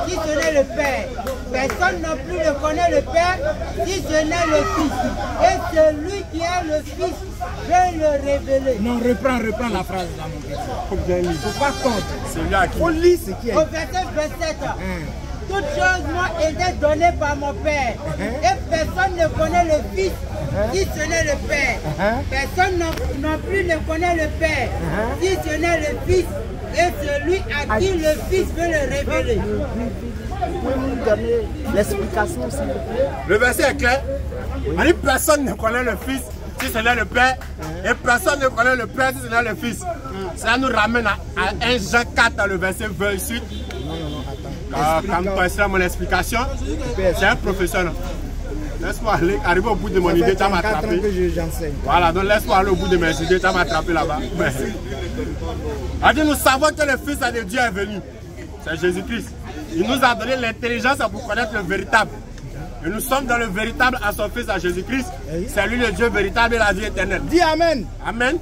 si ce n'est le Père. Personne non plus ne connaît le Père, si ce n'est le Fils. Et celui qui est le Fils veut le révéler. Non, reprends la phrase là, mon petit. Faut pas compte. C'est lui à qui? On lit ce qui est. Au verset 27. Toutes choses m'ont été données par mon Père. Et personne ne connaît le Fils si ce n'est le Père. Personne non plus ne connaît le Père si ce n'est le Fils. Et celui à qui le Fils veut le révéler. Vous pouvez nous donner l'explication s'il vous plaît? Le verset est clair. On dit personne ne connaît le Fils si ce n'est le Père. Et personne ne connaît le Père si ce n'est le Fils. Ça nous ramène à 1 Jean 4, le verset 28. Quand tu as mon explication, c'est un professeur. Laisse-moi arriver au bout de mon idée, tu vas m'attraper. Voilà, donc laisse-moi aller au bout de mes idées, tu vas m'attraper là-bas. Nous savons que le Fils de Dieu est venu. C'est Jésus-Christ. Il nous a donné l'intelligence pour connaître le véritable. Et nous sommes dans le véritable à son Fils, à Jésus-Christ. C'est lui le Dieu véritable et la vie éternelle. Dis Amen. Amen.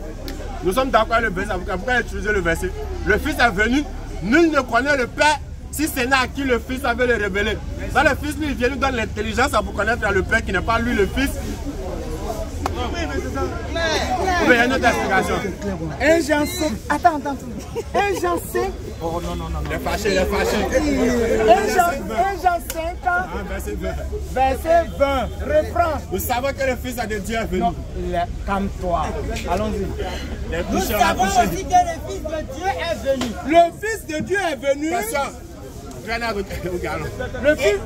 Nous sommes d'accord avec le verset. Pourquoi utiliser le verset? Le Fils est venu. Nul ne connaît le Père si ce n'est à qui le Fils avait le révélé. Dans le Fils, lui, il vient nous donner l'intelligence pour connaître le Père qui n'est pas lui le Fils. Il y a une autre explication. 1 Jean 5. Attends. 1 Jean 5. Oh non. Il est fâché. 1 Jean 5. Verset 20. Verset 20. Reprends. Nous savons que le Fils de Dieu est venu. Calme-toi. Allons-y. Nous savons aussi que le Fils de Dieu est venu. Le Fils de Dieu est venu. Le Fils.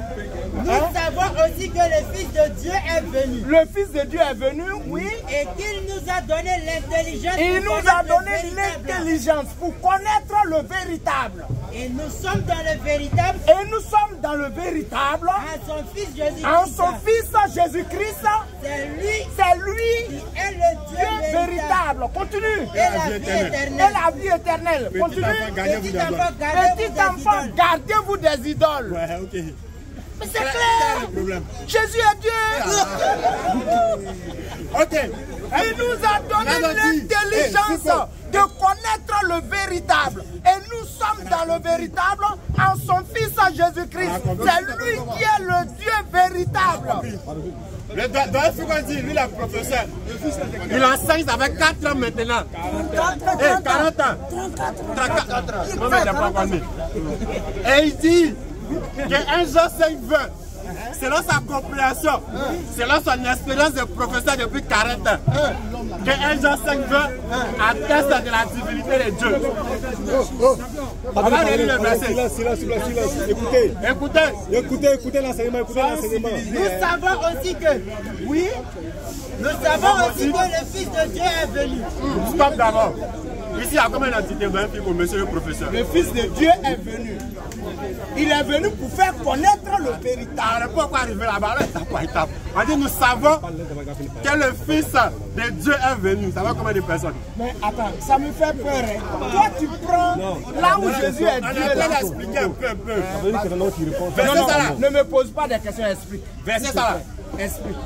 Nous savons aussi que le Fils de Dieu est venu. Le Fils de Dieu est venu, oui. Et qu'il nous a donné l'intelligence. Il nous a donné l'intelligence pour connaître le véritable. Et nous sommes dans le véritable. Et nous sommes dans le véritable. En son Fils Jésus-Christ. En son Fils Jésus-Christ. C'est lui qui est le Dieu véritable. Continue. Et la vie éternelle. Et la vie éternelle. Continue. Petit enfant, gardez-vous des idoles. Ouais, ok. Mais c'est clair. Jésus est Dieu. Ok. Il nous a donné l'intelligence de connaître le véritable. Et nous sommes dans le véritable en son Fils Jésus-Christ. C'est lui qui est le Dieu véritable. Le doigt dit, lui, le professeur, il enseigne avec 4 ans maintenant. 40 ans. 34 ans. Et il dit que 1 Jean 5 veut, selon sa compréhension, selon son expérience de professeur depuis 40 ans, que 1 Jean 5 veut atteste de la divinité de Dieu. On va lire le verset. Silence. Écoutez l'enseignement. Nous savons aussi que, nous savons aussi que le Fils de Dieu est venu. Stop d'abord. Ici, il y a combien d'entités pour monsieur le professeur? Le Fils de Dieu est venu. Il est venu pour faire connaître le véritable. Pourquoi arriver là-bas? On dit, nous savons que le Fils de Dieu est venu. Ça va combien de personnes? Mais attends, ça me fait peur. Toi, tu prends là où Jésus est Dieu. On va expliquer un peu. Ne me pose pas des questions, explique. Verset ça là. Explique.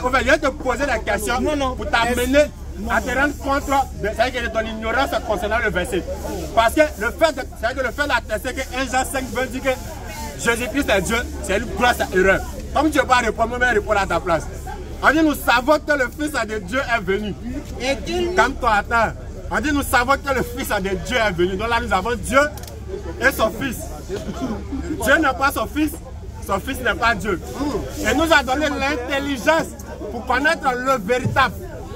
On va te poser la question pour t'amener à te rendre compte de ton ignorance concernant le verset. Parce que le fait d'attester que 1 Jean 5 veut dire que Jésus-Christ est Dieu, c'est une grosse erreur. Comme tu ne veux pas répondre, moi je réponds à ta place. On dit nous savons que le Fils de Dieu est venu. Calme-toi, attends. On dit nous savons que le Fils de Dieu est venu. Donc là nous avons Dieu et son Fils. Dieu n'est pas son Fils n'est pas Dieu. Et nous a donné l'intelligence pour connaître le véritable.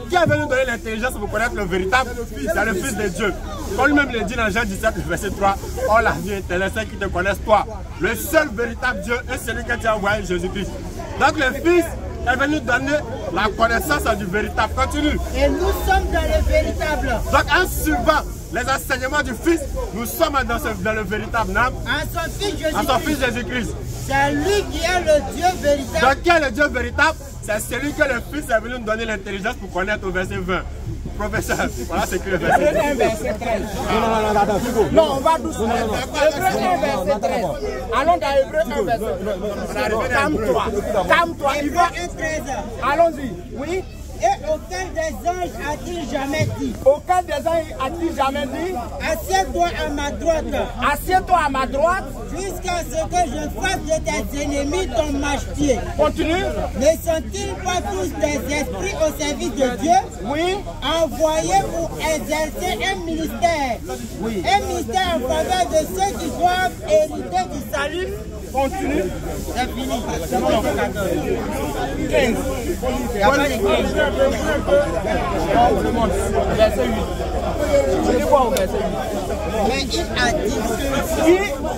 Qui est venu donner l'intelligence pour connaître le véritable? C'est le Fils de Dieu. Comme lui-même le dit dans Jean 17, verset 3, oh la vie éternelle, ceux qui te connaissent toi. Le seul véritable Dieu est celui que tu as envoyé, Jésus-Christ. Donc le Fils est venu donner la connaissance du véritable. Continue. Et nous sommes dans le véritable. Donc en suivant les enseignements du Fils, nous sommes dans le véritable nom. En son Fils Jésus-Christ. C'est lui qui est le Dieu véritable. Donc qui est le Dieu véritable? C'est celui que le Fils est venu nous donner l'intelligence pour connaître au verset 20. Professeur, voilà ce que le verset 20. Hébreu 1, verset 13. Non, on va doucement. Hébreu 1, verset 13. Allons dans Hébreu 1, verset 13. Calme-toi. Il va. Allons-y. Oui. Et aucun des anges a-t-il jamais dit? Aucun des anges a-t-il jamais dit? Assieds-toi à ma droite. Assieds-toi à ma droite. Jusqu'à ce que je fasse de tes ennemis ton marche-pied. Continue. Ne sont-ils pas tous des esprits au service de Dieu? Oui. Envoyés pour exercer un ministère. Oui. Un ministère en faveur de ceux qui doivent hériter du salut. Continue. C'est fini. C'est bon, 14. 15. Il n'y a pas de 15. On demande. Verset 8. Je dis quoi au verset 8? Mais il a dit.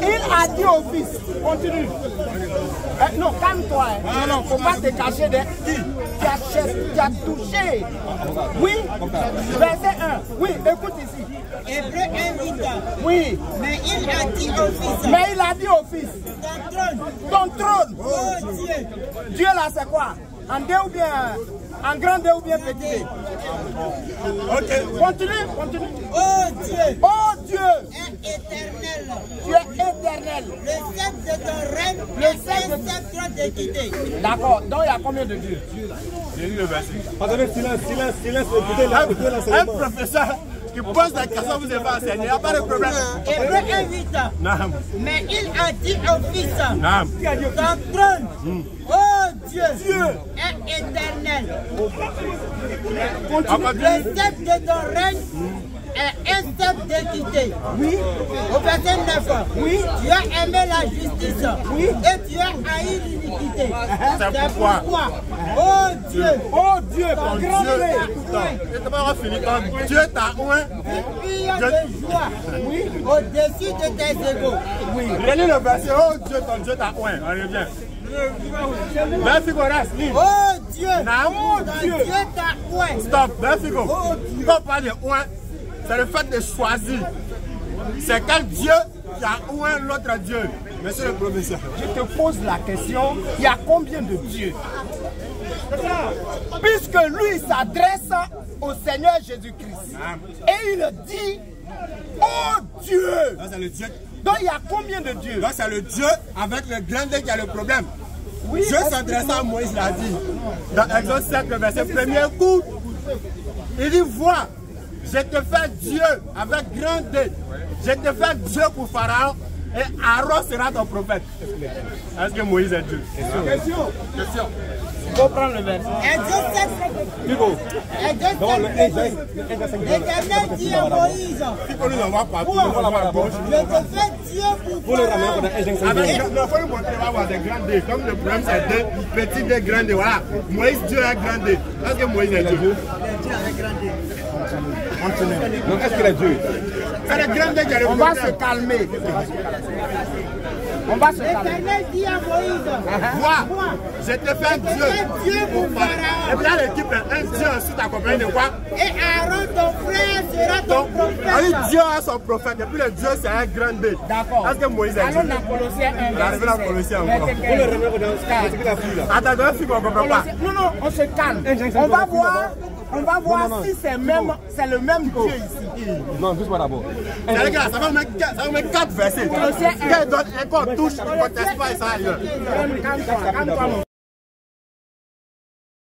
Il a dit au fils. Continue. Non, calme-toi. Non, non, faut pas te cacher de qui. Tu as touché. Oui. Verset 1. Oui, écoute ici. Hébreu 1:8. Oui. Mais il a dit au fils. Mais il a dit au fils. Ton trône. Ton trône. Oh Dieu. Dieu là c'est quoi? En D ou bien en grand D ou bien petit D? Ok. Continue. Oh Dieu. Oh Dieu. Est éternel. Tu es éternel. Le sceptre de ton règne est un sceptre d'équité. D'accord. Donc il y a combien de dieux? J'ai lu le verset. Attendez, silence, écoutez Un professeur qui pose la question, vous n'avez pas enseigné, il n'y a pas de problème. Hébreu 1:8. Naam. Mais il a dit au fils. Naam. Ton trône. Oh Dieu. Est éternel. Le sceptre de ton règne est un sceptre d'équité. Oui. Au verset 9. Oui. Tu as aimé la justice. Oui. Et tu as haï l'iniquité. C'est pourquoi. Oh Dieu. Oh Dieu, ton Dieu, grand Dieu. et tu vas finir ton Dieu t'a oint. Fille de joie. Oui. Au-dessus de tes égaux. Oui. Relis le verset, oh Dieu, ton Dieu t'a oint. On revient. Verfigo reste, lis. Oh Dieu. Naam. Ton Dieu t'a oint. Stop, Verfigo. Quand on parle de oint, c'est le fait de choisir. C'est quel Dieu qui a oint l'autre Dieu. Monsieur le professeur. Je te pose la question, il y a combien de dieux? Puisque lui s'adresse au Seigneur Jésus-Christ. Et il dit, oh Dieu. C'est le Dieu. Donc il y a combien de dieux? Donc c'est le Dieu avec le grand D qui a le problème. Oui, Dieu s'adressant à Moïse, l'a dit. Dans Exode 7, le verset premier coup, il dit, vois, je te fais Dieu avec grand D. Je te fais Dieu pour Pharaon et Aaron sera ton prophète. Est-ce que Moïse est Dieu? Question. il faut prendre le verset. L'Éternel dit à Moïse, Il faut nous envoyer partout. je te fais Dieu pour Pharaon. Il faut nous montrer, on va avoir des grands D. Comme le problème c'est des petits D, grands D. Voilà. Moïse, Dieu a grand D. Est-ce que Moïse est Dieu? Donc est-ce qu'il est Dieu? C'est le grand D qui a le On problème. va se calmer. On va se calmer. L'Éternel dit à Moïse, Vois, je te fais Dieu pour pour Pharaon. Et puis là, l'équipe, un Dieu ensuite accompagné de quoi? et Aaron ton frère sera ton prophète. Dieu a son prophète. Et puis le Dieu, c'est un grand D. D'accord. Est-ce que Moïse est Dieu? Allons dans Colossiens 1. On arrive dans Colossiens encore. Vous le remettez dans ce qu'il a pris là. Attends, un film, on ne comprend pas. Non, on se calme. On va voir si c'est le même Dieu ici. Non, doucement d'abord. Les gars, ça va mettre 4 versets. Quel d'autre encore touche, on ne conteste pas et ça ailleurs. Calme-toi,